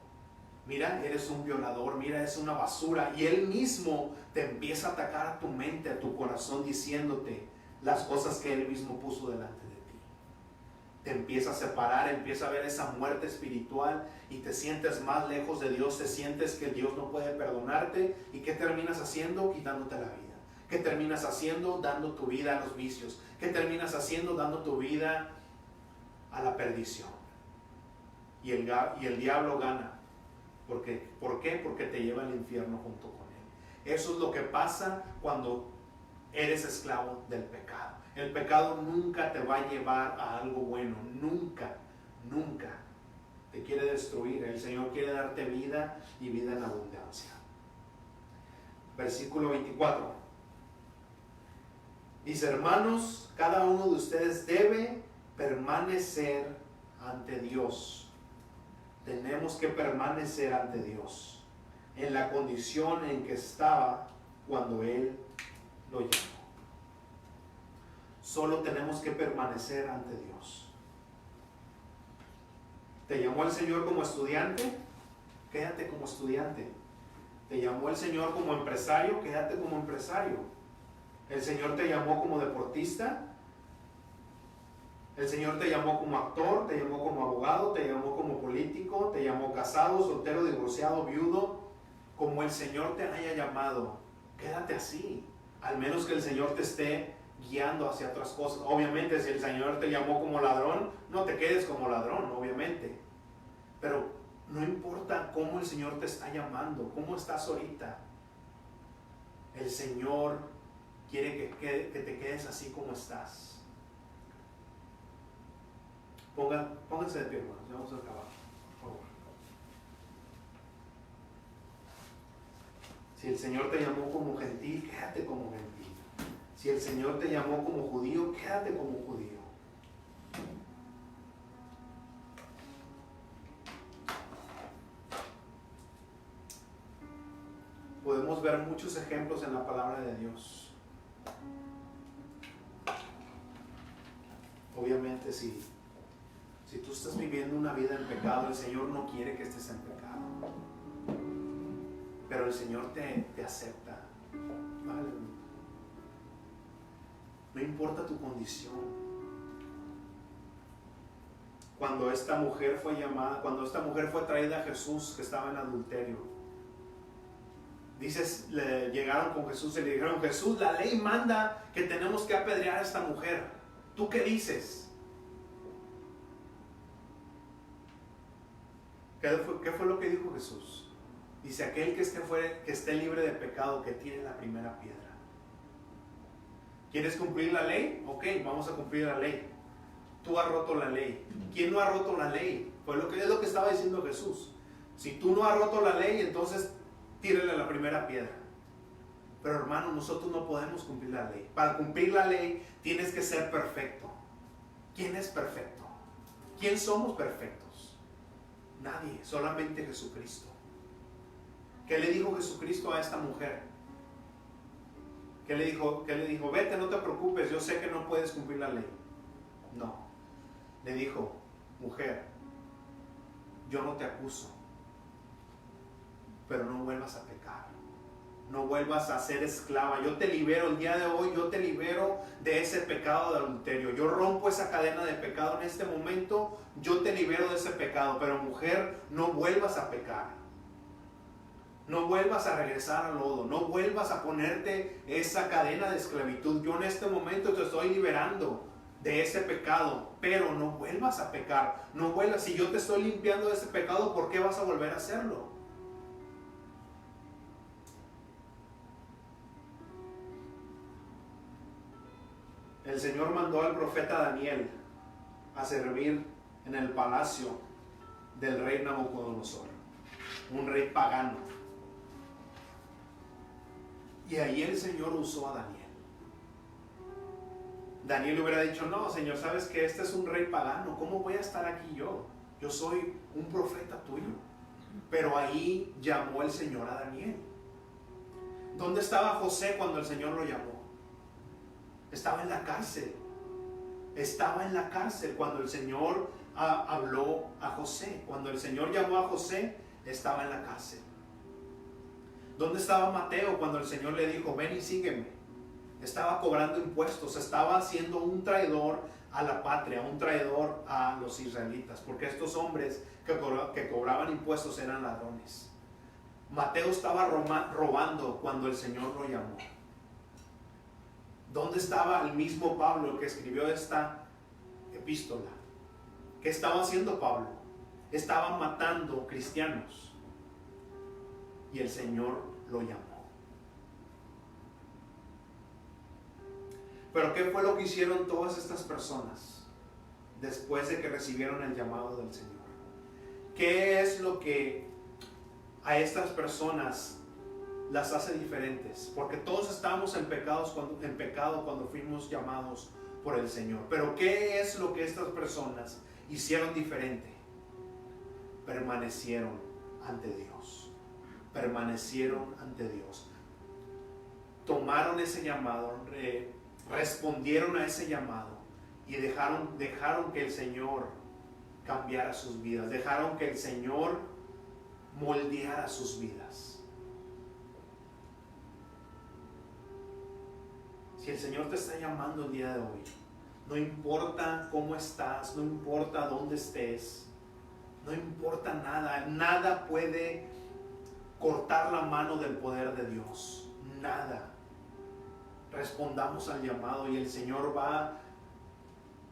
mira, eres un violador, mira, eres una basura. Y él mismo te empieza a atacar a tu mente, a tu corazón, diciéndote las cosas que él mismo puso delante de ti. Te empieza a separar, empieza a ver esa muerte espiritual y te sientes más lejos de Dios, te sientes que Dios no puede perdonarte. ¿Y qué terminas haciendo? Quitándote la vida. ¿Qué terminas haciendo? Dando tu vida a los vicios. ¿Qué terminas haciendo? Dando tu vida a la perdición. Y el diablo gana. ¿Por qué? Porque te lleva al infierno junto con él. Eso es lo que pasa cuando eres esclavo del pecado. El pecado nunca te va a llevar a algo bueno. Nunca, nunca. Te quiere destruir. El Señor quiere darte vida y vida en abundancia. Versículo 24. Dice, hermanos, cada uno de ustedes debe permanecer ante Dios. Tenemos que permanecer ante Dios en la condición en que estaba cuando Él lo llamó. Solo tenemos que permanecer ante Dios. ¿Te llamó el Señor como estudiante? Quédate como estudiante. ¿Te llamó el Señor como empresario? Quédate como empresario. ¿El Señor te llamó como deportista? ¿El Señor te llamó como actor? ¿Te llamó como abogado? ¿Te llamó como político? ¿Te llamó casado, soltero, divorciado, viudo? Como el Señor te haya llamado, quédate así. Al menos que el Señor te esté guiando hacia otras cosas. Obviamente, si el Señor te llamó como ladrón, no te quedes como ladrón, obviamente. Pero no importa cómo el Señor te está llamando, cómo estás ahorita. El Señor quiere que te quedes así como estás. Pónganse de pie, hermanos. Vamos a acabar, por favor. Si el Señor te llamó como gentil, quédate como gentil. Si el Señor te llamó como judío, quédate como judío. Podemos ver muchos ejemplos en la palabra de Dios. Obviamente, si tú estás viviendo una vida en pecado, el Señor no quiere que estés en pecado. Pero el Señor te acepta. ¿Vale? No importa tu condición. Cuando esta mujer fue traída a Jesús, que estaba en adulterio, dices, llegaron con Jesús y le dijeron, Jesús, la ley manda que tenemos que apedrear a esta mujer. ¿Tú qué dices? ¿Qué fue lo que dijo Jesús? Dice, aquel que esté libre de pecado, que tire la primera piedra. ¿Quieres cumplir la ley? Ok, vamos a cumplir la ley. Tú has roto la ley. ¿Quién no ha roto la ley? Pues es lo que estaba diciendo Jesús. Si tú no has roto la ley, entonces tírale la primera piedra. Pero hermano, nosotros no podemos cumplir la ley. Para cumplir la ley tienes que ser perfecto. ¿Quién es perfecto? ¿Quién somos perfectos? Nadie, solamente Jesucristo. ¿Qué le dijo Jesucristo a esta mujer? ¿Qué le dijo? Vete, no te preocupes, yo sé que no puedes cumplir la ley. No. Le dijo, mujer, yo no te acuso, pero no vuelvas a pecar. No vuelvas a ser esclava. Yo te libero el día de hoy, yo te libero de ese pecado de adulterio. Yo rompo esa cadena de pecado en este momento, yo te libero de ese pecado. Pero mujer, no vuelvas a pecar. No vuelvas a regresar al lodo, no vuelvas a ponerte esa cadena de esclavitud. Yo en este momento te estoy liberando de ese pecado, pero no vuelvas a pecar. No vuelvas. Si yo te estoy limpiando de ese pecado, ¿por qué vas a volver a hacerlo? El Señor mandó al profeta Daniel a servir en el palacio del rey Nabucodonosor, un rey pagano. Y ahí el Señor usó a Daniel. Daniel hubiera dicho, no, Señor, sabes que este es un rey pagano, ¿cómo voy a estar aquí yo? Yo soy un profeta tuyo. Pero ahí llamó el Señor a Daniel. ¿Dónde estaba José cuando el Señor lo llamó? Estaba en la cárcel. Estaba en la cárcel cuando el Señor habló a José. Cuando el Señor llamó a José, estaba en la cárcel. ¿Dónde estaba Mateo cuando el Señor le dijo, ven y sígueme? Estaba cobrando impuestos, estaba siendo un traidor a la patria, un traidor a los israelitas, porque estos hombres que cobraban impuestos eran ladrones. Mateo estaba robando cuando el Señor lo llamó. ¿Dónde estaba el mismo Pablo, el que escribió esta epístola? ¿Qué estaba haciendo Pablo? Estaba matando cristianos y el Señor lo llamó. Pero ¿qué fue lo que hicieron todas estas personas después de que recibieron el llamado del Señor? ¿Qué es lo que a estas personas las hace diferentes? Porque todos estábamos en pecado cuando fuimos llamados por el Señor. Pero ¿qué es lo que estas personas hicieron diferente? Permanecieron ante Dios. Permanecieron ante Dios. Tomaron ese llamado, respondieron a ese llamado y dejaron que el Señor cambiara sus vidas. Dejaron que el Señor moldeara sus vidas. Si el Señor te está llamando el día de hoy, no importa cómo estás, no importa dónde estés, no importa nada, nada puede cortar la mano del poder de Dios, nada. Respondamos al llamado y el Señor va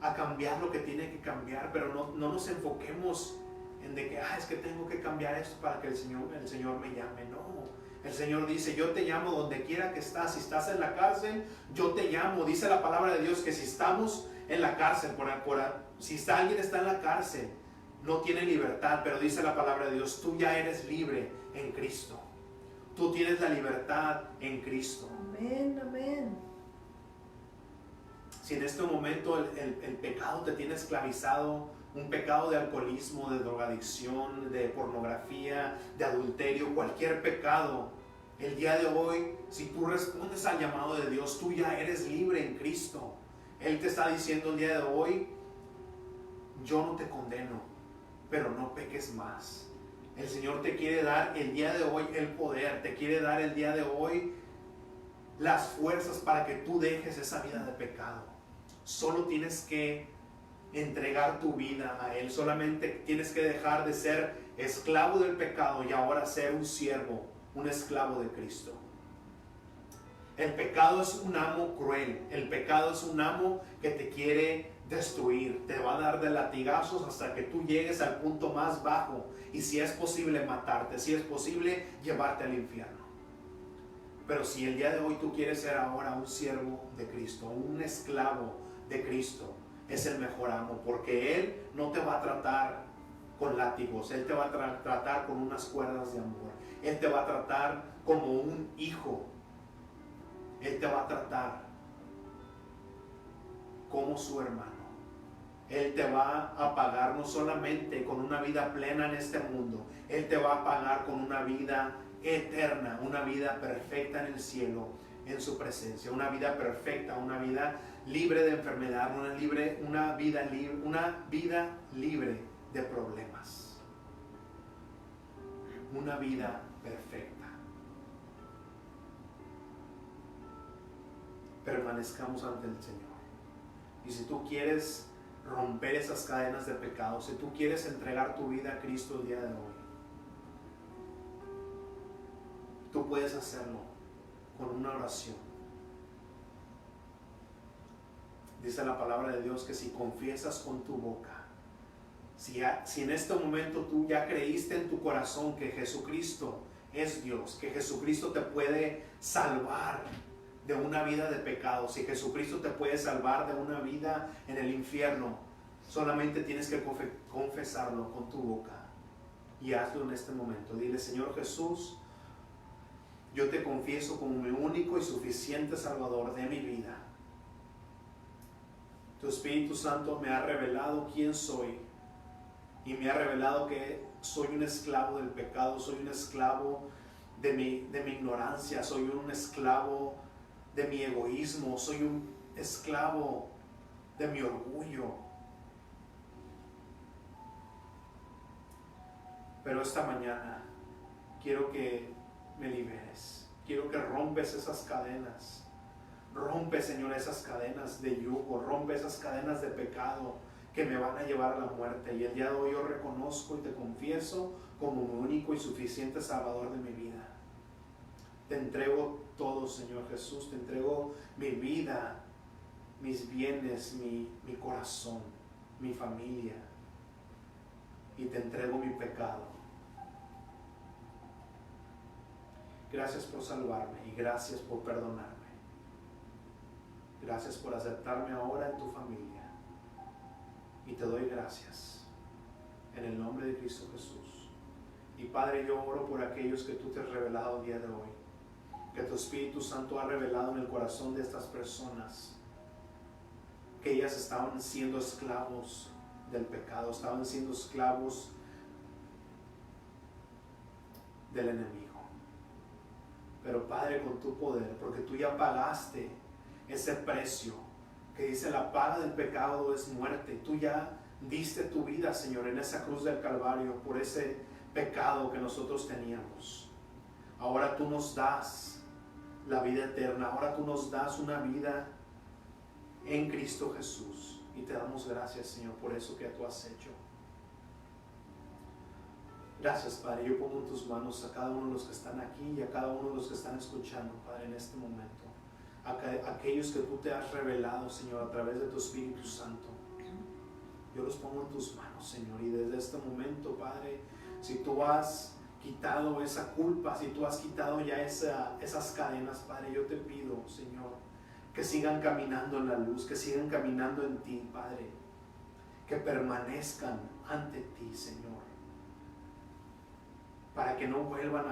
a cambiar lo que tiene que cambiar, pero no nos enfoquemos en de que es que tengo que cambiar esto para que el Señor me llame. No, el Señor dice, yo te llamo donde quiera que estás. Si estás en la cárcel, yo te llamo. Dice la palabra de Dios que si estamos en la cárcel, si alguien está en la cárcel, no tiene libertad, pero dice la palabra de Dios, tú ya eres libre en Cristo. Tú tienes la libertad en Cristo. Amén, amén. Si en este momento el pecado te tiene esclavizado, un pecado de alcoholismo, de drogadicción, de pornografía, de adulterio, cualquier pecado, el día de hoy, si tú respondes al llamado de Dios, tú ya eres libre en Cristo. Él te está diciendo el día de hoy, yo no te condeno, pero no peques más. El Señor te quiere dar el día de hoy el poder, te quiere dar el día de hoy las fuerzas para que tú dejes esa vida de pecado. Solo tienes que entregar tu vida a Él. Solamente tienes que dejar de ser esclavo del pecado y ahora ser un siervo, un esclavo de Cristo. El pecado es un amo cruel. El pecado es un amo que te quiere destruir. Te va a dar de latigazos hasta que tú llegues al punto más bajo. Y si es posible matarte, si es posible llevarte al infierno. Pero si el día de hoy tú quieres ser ahora un siervo de Cristo, un esclavo de Cristo, es el mejor amo, porque Él no te va a tratar con látigos, Él te va a tratar con unas cuerdas de amor, Él te va a tratar como un hijo, Él te va a tratar como su hermano. Él te va a pagar no solamente con una vida plena en este mundo, Él te va a pagar con una vida eterna, una vida perfecta en el cielo, en su presencia, una vida perfecta, una vida libre de enfermedad, una vida libre de problemas, una vida perfecta. Permanezcamos ante el Señor. Y si tú quieres romper esas cadenas de pecado, si tú quieres entregar tu vida a Cristo el día de hoy, tú puedes hacerlo con una oración. Dice la palabra de Dios que si confiesas con tu boca, si en este momento tú ya creíste en tu corazón que Jesucristo es Dios, que Jesucristo te puede salvar de una vida de pecado, si Jesucristo te puede salvar de una vida en el infierno, solamente tienes que confesarlo con tu boca. Y hazlo en este momento. Dile: Señor Jesús, yo te confieso como mi único y suficiente Salvador de mi vida. Tu Espíritu Santo me ha revelado quién soy y me ha revelado que soy un esclavo del pecado, soy un esclavo de mi ignorancia, soy un esclavo de mi egoísmo, soy un esclavo de mi orgullo. Pero esta mañana quiero que me liberes. Quiero que rompes esas cadenas. Rompe, Señor, esas cadenas de yugo. Rompe esas cadenas de pecado que me van a llevar a la muerte. Y el día de hoy yo reconozco y te confieso como mi único y suficiente Salvador de mi vida. Te entrego todo, Señor Jesús. Te entrego mi vida, mis bienes, mi corazón, mi familia. Y te entrego mi pecado. Gracias por salvarme y gracias por perdonarme. Gracias por aceptarme ahora en tu familia. Y te doy gracias en el nombre de Cristo Jesús. Y Padre, yo oro por aquellos que tú te has revelado el día de hoy, que tu Espíritu Santo ha revelado en el corazón de estas personas, que ellas estaban siendo esclavos del pecado, estaban siendo esclavos del enemigo. Pero Padre, con tu poder, porque tú ya pagaste ese precio, que dice la paga del pecado es muerte. Tú ya diste tu vida, Señor, en esa cruz del Calvario por ese pecado que nosotros teníamos. Ahora tú nos das la vida eterna. Ahora tú nos das una vida en Cristo Jesús. Y te damos gracias, Señor, por eso que tú has hecho. Gracias, Padre. Yo pongo en tus manos a cada uno de los que están aquí y a cada uno de los que están escuchando, Padre, en este momento. Aquellos que tú te has revelado, Señor, a través de tu Espíritu Santo. Yo los pongo en tus manos, Señor. Y desde este momento, Padre, si tú has quitado esa culpa, si tú has quitado ya esas cadenas, Padre, yo te pido, Señor, que sigan caminando en la luz, que sigan caminando en ti, Padre. Que permanezcan ante ti, Señor. Para que no vuelvan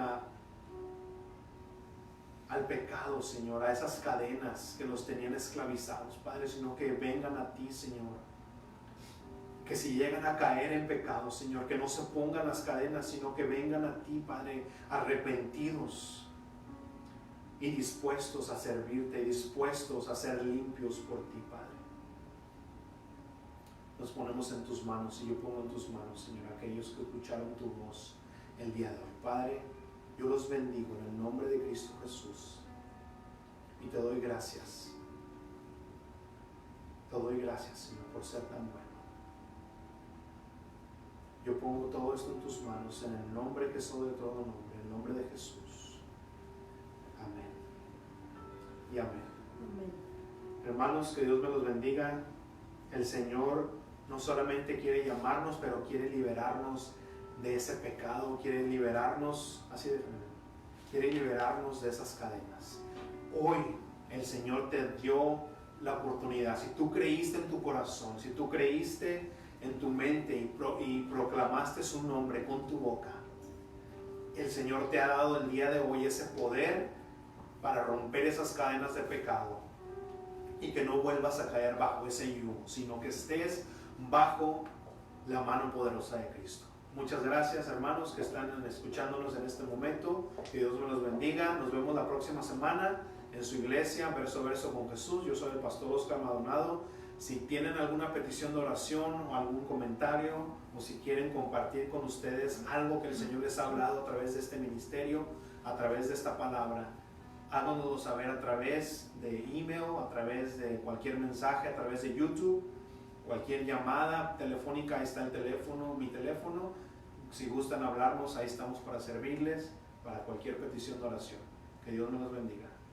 al pecado, Señor, a esas cadenas que los tenían esclavizados, Padre, sino que vengan a ti, Señor. Que si llegan a caer en pecado, Señor, que no se pongan las cadenas, sino que vengan a ti, Padre, arrepentidos y dispuestos a servirte, y dispuestos a ser limpios por ti, Padre. Nos ponemos en tus manos y yo pongo en tus manos, Señor, aquellos que escucharon tu voz el día de hoy. Padre, yo los bendigo en el nombre de Cristo Jesús y te doy gracias. Te doy gracias, Señor, por ser tan bueno. Yo pongo todo esto en tus manos en el nombre que es sobre todo nombre, en el nombre de Jesús. Amén. Y amén. Amén. Hermanos, que Dios me los bendiga. El Señor no solamente quiere llamarnos, pero quiere liberarnos de ese pecado, quiere liberarnos, quiere liberarnos de esas cadenas. Hoy el Señor te dio la oportunidad. Si tú creíste en tu corazón, si tú creíste en tu mente y proclamaste su nombre con tu boca, el Señor te ha dado el día de hoy ese poder para romper esas cadenas de pecado y que no vuelvas a caer bajo ese yugo, sino que estés bajo la mano poderosa de Cristo. Muchas gracias, hermanos, que están escuchándonos en este momento. Que Dios los bendiga. Nos vemos la próxima semana en su iglesia, Verso a Verso con Jesús. Yo soy el pastor Oscar Maldonado. Si tienen alguna petición de oración o algún comentario, o si quieren compartir con ustedes algo que el Señor les ha hablado a través de este ministerio, a través de esta palabra, háganoslo saber a través de email, a través de cualquier mensaje, a través de YouTube. Cualquier llamada telefónica, ahí está el teléfono, mi teléfono. Si gustan hablarnos, ahí estamos para servirles, para cualquier petición de oración. Que Dios nos bendiga.